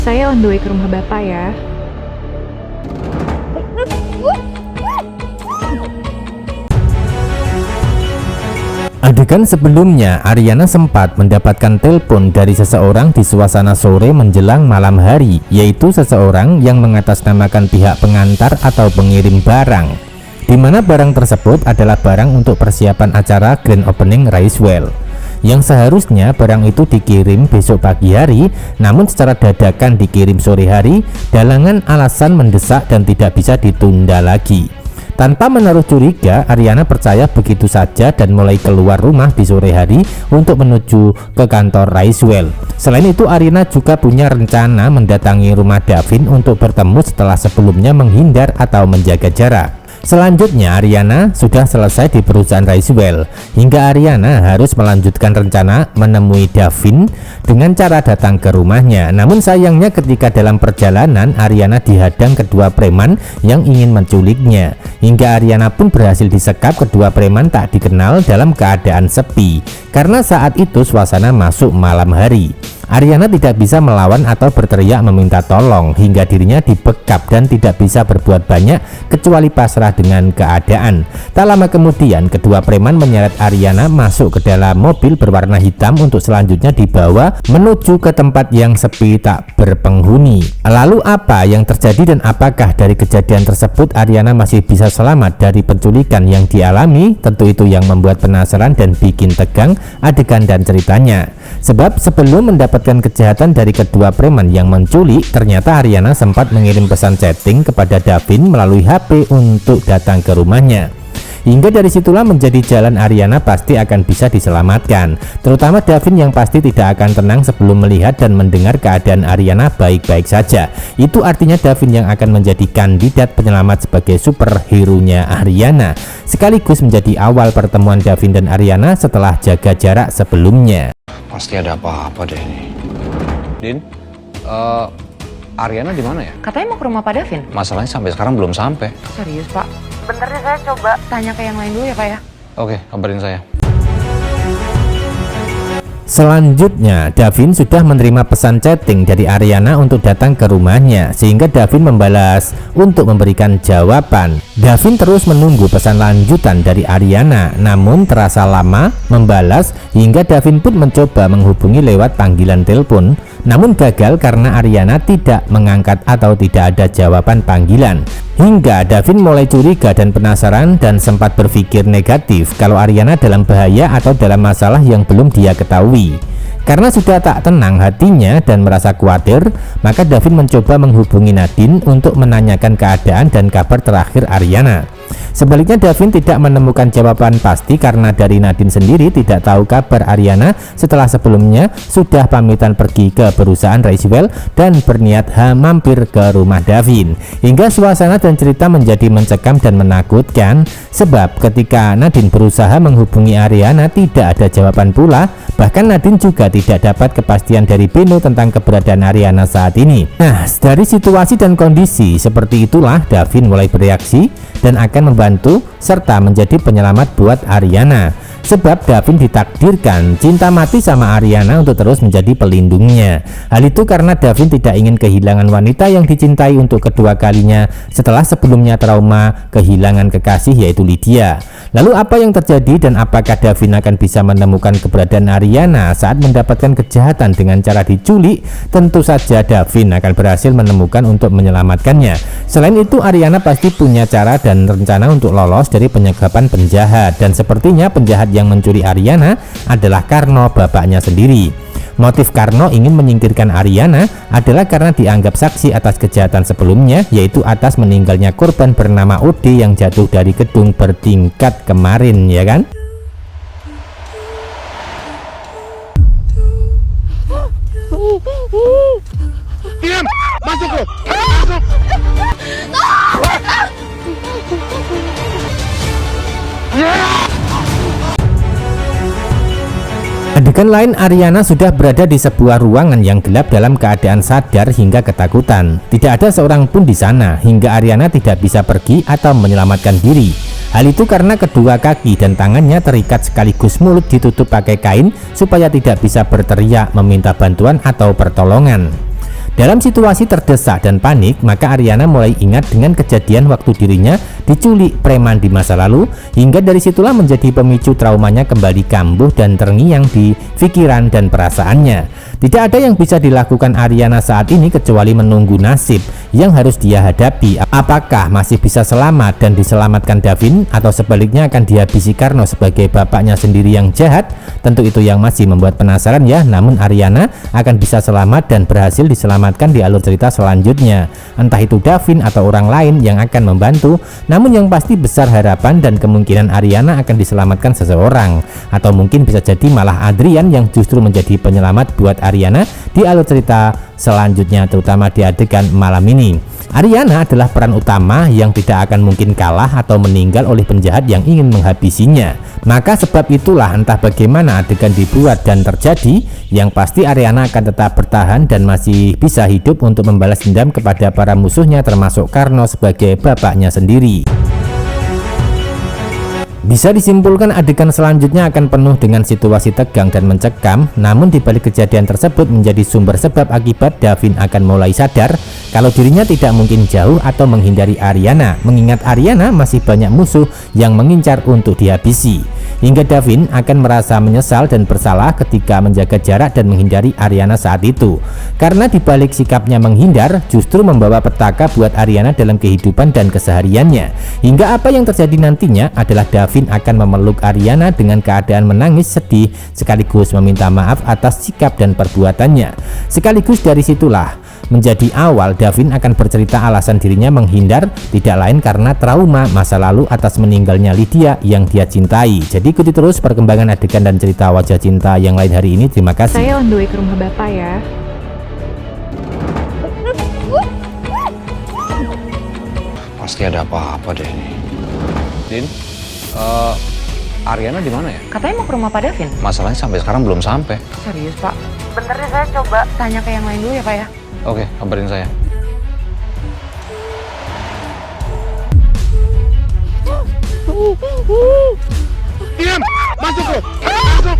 Saya on the way ke rumah Bapak ya. Adegan sebelumnya, Ariana sempat mendapatkan telepon dari seseorang di suasana sore menjelang malam hari, yaitu seseorang yang mengatasnamakan pihak pengantar atau pengirim barang, di mana barang tersebut adalah barang untuk persiapan acara Grand Opening Racewell, yang seharusnya barang itu dikirim besok pagi hari, namun secara dadakan dikirim sore hari, dalangan alasan mendesak dan tidak bisa ditunda lagi. Tanpa menaruh curiga, Ariana percaya begitu saja dan mulai keluar rumah di sore hari untuk menuju ke kantor Racewell. Selain itu, Ariana juga punya rencana mendatangi rumah Davin untuk bertemu setelah sebelumnya menghindar atau menjaga jarak. Selanjutnya, Ariana sudah selesai di perusahaan Racewell, hingga Ariana harus melanjutkan rencana menemui Davin dengan cara datang ke rumahnya. Namun sayangnya ketika dalam perjalanan, Ariana dihadang kedua preman yang ingin menculiknya, hingga Ariana pun berhasil disekap kedua preman tak dikenal dalam keadaan sepi, karena saat itu suasana masuk malam hari. Ariana tidak bisa melawan atau berteriak meminta tolong, hingga dirinya dibekap dan tidak bisa berbuat banyak kecuali pasrah dengan keadaan. Tak lama kemudian, kedua preman menyeret Ariana masuk ke dalam mobil berwarna hitam untuk selanjutnya dibawa menuju ke tempat yang sepi tak berpenghuni. Lalu apa yang terjadi dan apakah dari kejadian tersebut Ariana masih bisa selamat dari penculikan yang dialami? Tentu itu yang membuat penasaran dan bikin tegang adegan dan ceritanya. Sebab sebelum mendapatkan kejahatan dari kedua preman yang menculik, ternyata Ariana sempat mengirim pesan chatting kepada Davin melalui HP untuk datang ke rumahnya. Hingga dari situlah menjadi jalan Ariana pasti akan bisa diselamatkan, terutama Davin yang pasti tidak akan tenang sebelum melihat dan mendengar keadaan Ariana baik-baik saja. Itu artinya Davin yang akan menjadi kandidat penyelamat sebagai superhero-nya Ariana, sekaligus menjadi awal pertemuan Davin dan Ariana setelah jaga jarak sebelumnya. Pasti ada apa-apa deh ini. Din, Ariana di mana ya? Katanya mau ke rumah Pak Davin. Masalahnya sampai sekarang belum sampai. Serius, Pak? Bentar deh, saya coba tanya ke yang lain dulu ya, Pak ya. Oke, kabarin saya. Selanjutnya, Davin sudah menerima pesan chatting dari Ariana untuk datang ke rumahnya, sehingga Davin membalas untuk memberikan jawaban. Davin terus menunggu pesan lanjutan dari Ariana, namun terasa lama membalas hingga Davin pun mencoba menghubungi lewat panggilan telepon, namun gagal karena Ariana tidak mengangkat atau tidak ada jawaban panggilan. Hingga Davin mulai curiga dan penasaran dan sempat berpikir negatif kalau Ariana dalam bahaya atau dalam masalah yang belum dia ketahui. Karena sudah tak tenang hatinya dan merasa khawatir, maka Davin mencoba menghubungi Nadine untuk menanyakan keadaan dan kabar terakhir Ariana. Sebaliknya, Davin tidak menemukan jawaban pasti karena dari Nadine sendiri tidak tahu kabar Ariana setelah sebelumnya sudah pamitan pergi ke perusahaan Racewell dan berniat mampir ke rumah Davin. Hingga suasana dan cerita menjadi mencekam dan menakutkan, sebab ketika Nadine berusaha menghubungi Ariana tidak ada jawaban pula. Bahkan Nadine juga tidak dapat kepastian dari Beno tentang keberadaan Ariana saat ini. Nah, dari situasi dan kondisi seperti itulah Davin mulai bereaksi dan akan membantu serta menjadi penyelamat buat Ariana. Sebab Davin ditakdirkan cinta mati sama Ariana untuk terus menjadi pelindungnya. Hal itu karena Davin tidak ingin kehilangan wanita yang dicintai untuk kedua kalinya setelah sebelumnya trauma kehilangan kekasih yaitu Lydia. Lalu apa yang terjadi dan apakah Davin akan bisa menemukan keberadaan Ariana saat mendapatkan kejahatan dengan cara diculik? Tentu saja Davin akan berhasil menemukan untuk menyelamatkannya. Selain itu, Ariana pasti punya cara dan rencana untuk lolos dari penyekapan penjahat, dan sepertinya penjahat yang mencuri Ariana adalah Karno, bapaknya sendiri. Motif Karno ingin menyingkirkan Ariana adalah karena dianggap saksi atas kejahatan sebelumnya, yaitu atas meninggalnya korban bernama Ode yang jatuh dari gedung bertingkat kemarin, ya kan? Diam! Masuk lo! Masuk! Adegan lain, Ariana sudah berada di sebuah ruangan yang gelap dalam keadaan sadar hingga ketakutan. Tidak ada seorang pun di sana hingga Ariana tidak bisa pergi atau menyelamatkan diri. Hal itu karena kedua kaki dan tangannya terikat sekaligus mulut ditutup pakai kain supaya tidak bisa berteriak meminta bantuan atau pertolongan. Dalam situasi terdesak dan panik, maka Aryana mulai ingat dengan kejadian waktu dirinya diculik preman di masa lalu, hingga dari situlah menjadi pemicu traumanya kembali kambuh dan terngiang di pikiran dan perasaannya. Tidak ada yang bisa dilakukan Aryana saat ini kecuali menunggu nasib yang harus dia hadapi. Apakah masih bisa selamat dan diselamatkan Davin, atau sebaliknya akan dihabisi Karno sebagai bapaknya sendiri yang jahat? Tentu itu yang masih membuat penasaran ya. Namun Aryana akan bisa selamat dan berhasil diselamatkan di alur cerita selanjutnya. Entah itu Davin atau orang lain yang akan membantu, namun yang pasti besar harapan dan kemungkinan Aryana akan diselamatkan seseorang, atau mungkin bisa jadi malah Adrian yang justru menjadi penyelamat buat Aryana di alur cerita selanjutnya, terutama di adegan malam ini. Aryana adalah peran utama yang tidak akan mungkin kalah atau meninggal oleh penjahat yang ingin menghabisinya. Maka sebab itulah entah bagaimana adegan dibuat dan terjadi, yang pasti Aryana akan tetap bertahan dan masih bisa hidup untuk membalas dendam kepada para musuhnya, termasuk Karno sebagai bapaknya sendiri. Bisa disimpulkan adegan selanjutnya akan penuh dengan situasi tegang dan mencekam. Namun dibalik kejadian tersebut menjadi sumber sebab akibat Davin akan mulai sadar kalau dirinya tidak mungkin jauh atau menghindari Aryana, mengingat Aryana masih banyak musuh yang mengincar untuk dihabisi. Hingga Davin akan merasa menyesal dan bersalah ketika menjaga jarak dan menghindari Aryana saat itu. Karena dibalik sikapnya menghindar justru membawa petaka buat Aryana dalam kehidupan dan kesehariannya. Hingga apa yang terjadi nantinya adalah Davin akan memeluk Aryana dengan keadaan menangis sedih sekaligus meminta maaf atas sikap dan perbuatannya. Sekaligus dari situlah menjadi awal Davin akan bercerita alasan dirinya menghindar, tidak lain karena trauma masa lalu atas meninggalnya Lydia yang dia cintai. Jadi ikuti terus perkembangan adegan dan cerita wajah cinta yang lain hari ini. Terima kasih. Saya on the way ke rumah Bapak ya. Pasti ada apa-apa deh ini. Din, Aryana di mana ya? Katanya mau ke rumah Pak Davin. Masalahnya sampai sekarang belum sampai. Serius Pak? Bentar deh, saya coba tanya ke yang lain dulu ya Pak ya. Oke, kabarin saya. Diam! Masuk lo! Masuk!